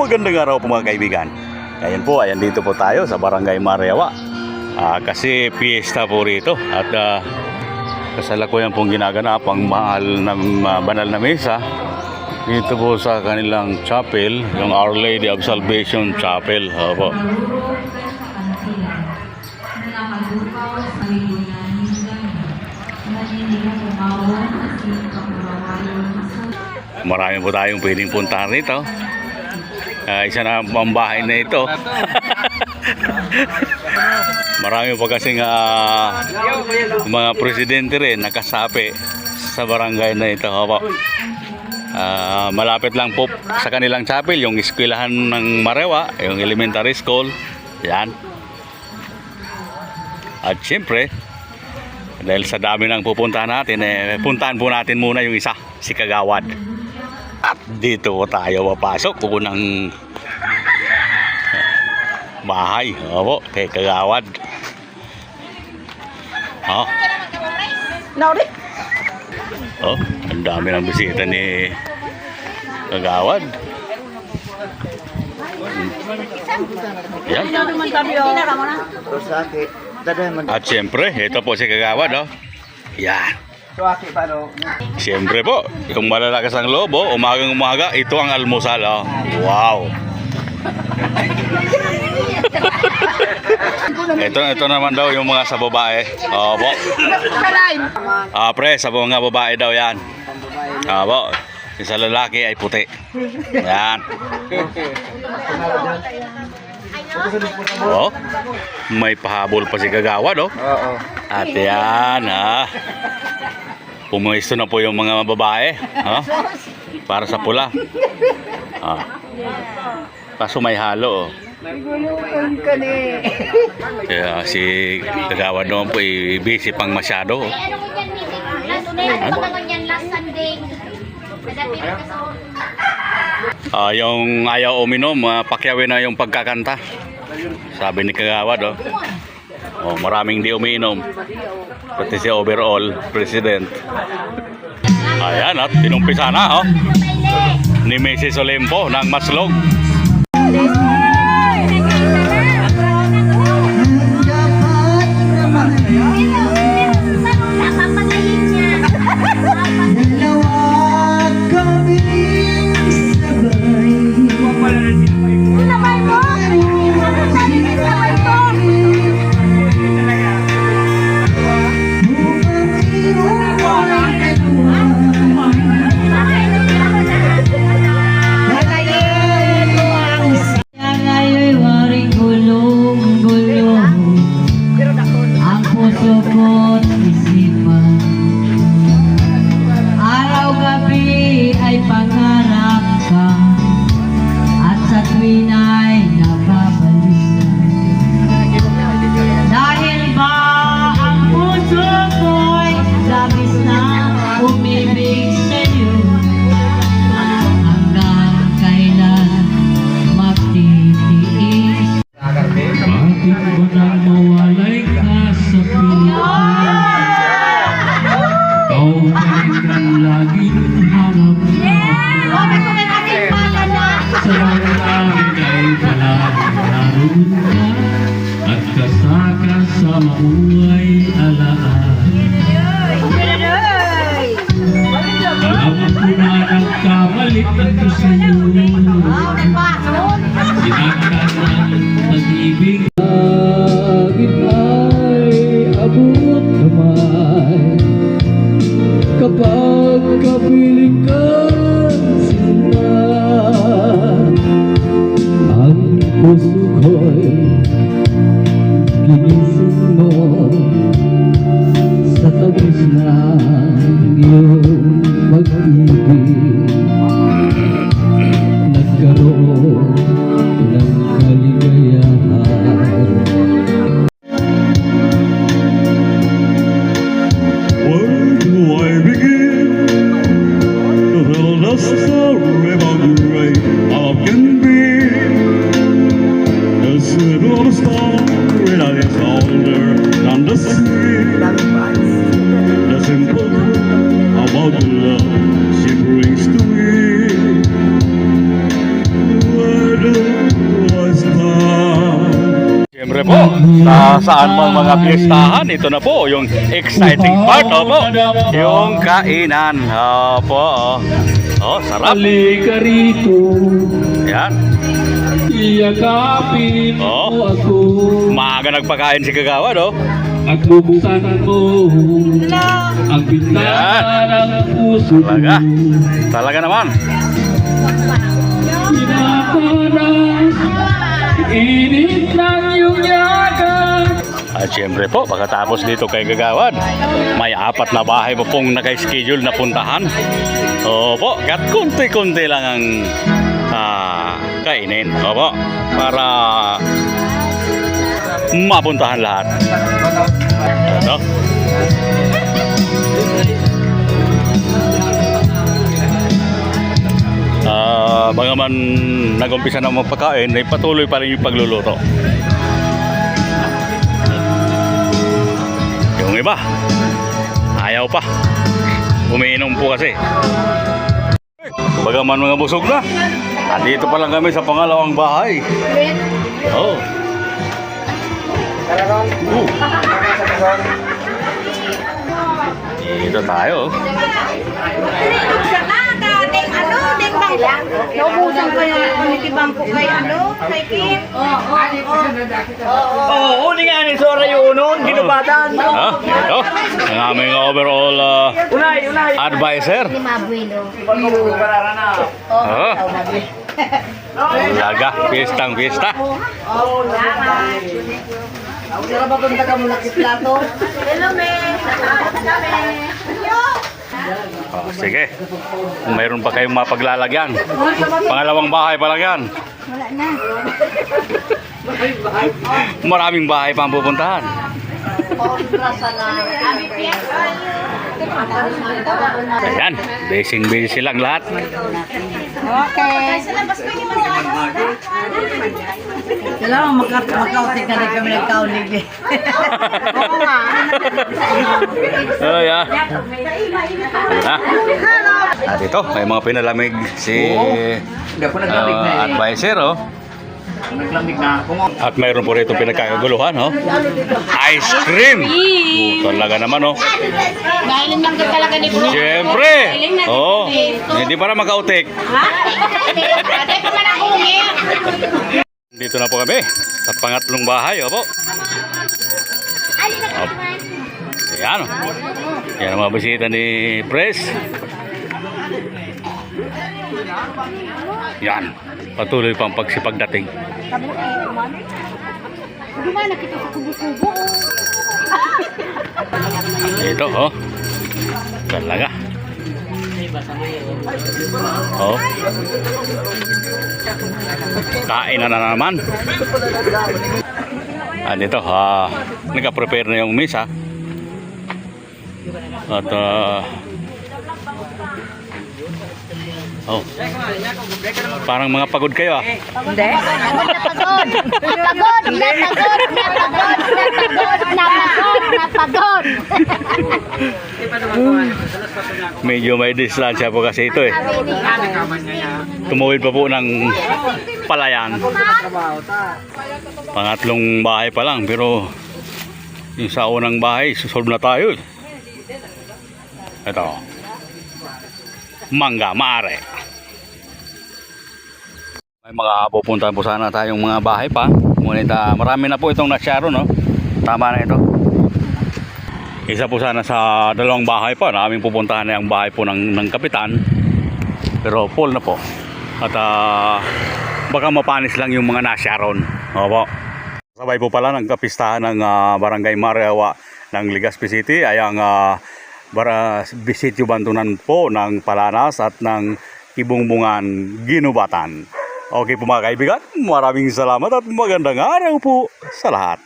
Magandang araw po mga kaibigan. Ngayon po, ayan dito po tayo sa Barangay Mareawa. Kasi piyesta po rito at kasalukuyan pong ginaganap ang mahal na banal na misa dito po sa kanilang chapel, yung Our Lady of Salvation Chapel. Opo. Marami po tayong pwedeng puntahan rito. Isa na ang bahay na ito. Marami po kasing mga presidente rin nakasapi sa barangay na ito. Opo. Malapit lang po sa kanilang chapel yung eskwelahan ng Mareawa, yung elementary school. Yan. At syempre, dahil sa dami ng pupuntahan natin, puntahan po natin muna yung isa, si Kagawad. At dito po tayo papasok unang bahay. Opo, kay Kagawad. Oh, ang dami ng bisita ni Kagawad. Yan. At siyempre, ito po si Kagawad. Oh. Yan. Siyempre po, yung malalakas ang lobo, umagang umaga, ito ang almusal. Oh. Wow. Ito naman daw yung mga sa babae. Opo. Pre, sa mga babae daw yan. Opo. Yung sa lalaki ay puti. Yan. Oh, may pahabol pa si Kagawad, oh. At yan, pumisto na po yung mga babae, para sa pula. Kaso may halo, oh. Kaya si Kagawad naman po busy pang masyado, oh. Yung ayaw uminom, pakyawin na yung pagkakanta. Sabi ni Kagawad, oh. Oh, maraming di umiinom. Pati si overall president. Ayan, at tinumpisa na, oh, ni Mrs. Olimpo ng Maslog. At kasaka sa mabuhay alaan. Alam ko na nagkamali ako sa iyo. Sinakanan pag-ibig. Langit ay abot kamay kapag kapiling ka sila. Ang puso ko'y ginising mo sa tabis ng iyong pag-ibig. Nagkaroon ng kaligayahan. siyempre po, saan mang mga piyestahan, ito na po, yung exciting part, opo, yung kainan, opo, oh, sarap, Halika rito, yan, iyakapin Oh. mo ako, maaga nagpakain si Kagawad, oh, at bubuksan mo ang bintana ng puso ko. talaga naman, Pinakanas, init ng iyong yakan. at siyempre po, pagkatapos dito kay Kagawad, may 4 na bahay po pong naka-schedule na puntahan, opo, kat kunti-kunti lang ang kainin, opo, para mapuntahan lahat. Ito. Bagaman nag-umpisa na magpakain, ay patuloy pa rin yung pagluluto. Yung iba, ayaw pa. Umiinom po kasi. Bagaman mga busog na, andito pa lang kami sa pangalawang bahay. Oh. Dito tayo. Naubusan ko yung kunitibang ko kay kay Kim. Uli nga ni Sora yung unon, ginubatan. Ito, ang aming overall Unay. advisor. Oh. Laga, piyestang piyesta. Sira ba kung taga mula si Plato? Hello, me. Oh, sige. Kung mayroon pa kayong mapaglalagyan. Pangalawang bahay pa lang yan. Wala na. Maraming bahay pa ang pupuntahan. Ayan, busy lang lahat. Okay. Kailangan makautik na rin kami ng kaulig eh. Oo nga. Oh, yeah. At ito, may mga pinalamig si Hindi ako naglamig na eh. advisor, oh. Naglamig na ako. At mayroon po rito pinagkakaguluhan, oh. Ice cream! Oh, talaga naman, oh. Galing lang ka talaga ni Bro. Siyempre! Oh, hindi para makautik. Ha? Ate pa man ako Dito na po kami sa pangatlong bahay, opo. Ayan, oh. Yan ang mga bisita ni Pres. Yan, patuloy pang pagsipagdating. Gumana kita sa kubo-kubo. Ito, oh. Talaga. Oh. Kain na naman. Dito, nagka-prepare na yung misa. At, oh. Parang mga pagod kayo, ah. Hindi. Napagod. Medyo may distansya po kasi ito, eh. Tumuwid pa po ng palayan. Pangatlong bahay pa lang, pero yung sa unang bahay, susolve na tayo. Ito. Mangga, maare. May mga pupuntahan po sana tayong mga bahay pa. Ngunit marami na po itong nasyaro, no? Tama na ito. Isa po sana sa dalawang bahay pa. Aming pupuntahan na yung bahay po ng kapitan. Pero full na po. At baka mapanis lang yung mga nasyaron. Opo. Sabay po pala ng kapistahan ng Barangay Mareawa ng Legazpi City ay ang Bisityo Bantunan po ng Palanas at ng Ibungbungan Ginubatan. Okay po mga kaibigan, maraming salamat at magandang araw po sa lahat.